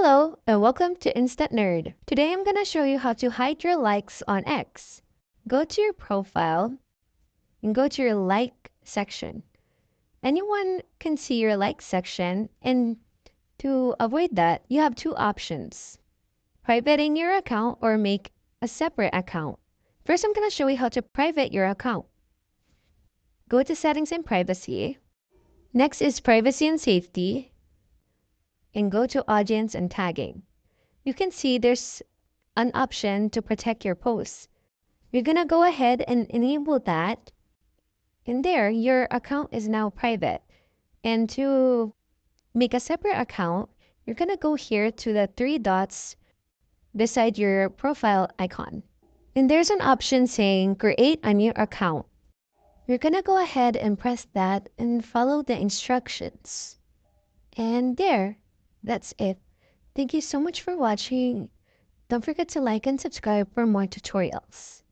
Hello and welcome to Instant Nerd. Today I'm going to show you how to hide your likes on X. Go to your profile and go to your like section. Anyone can see your like section, and to avoid that, you have two options. Privating your account or make a separate account. First, I'm going to show you how to private your account. Go to Settings and Privacy. Next is Privacy and Safety, and go to Audience and Tagging. You can see there's an option to protect your posts. You're gonna go ahead and enable that. And there, your account is now private. And to make a separate account, you're gonna go here to the three dots beside your profile icon. And there's an option saying create a new account. You're gonna go ahead and press that and follow the instructions. And there, that's it. Thank you so much for watching. Don't forget to like and subscribe for more tutorials.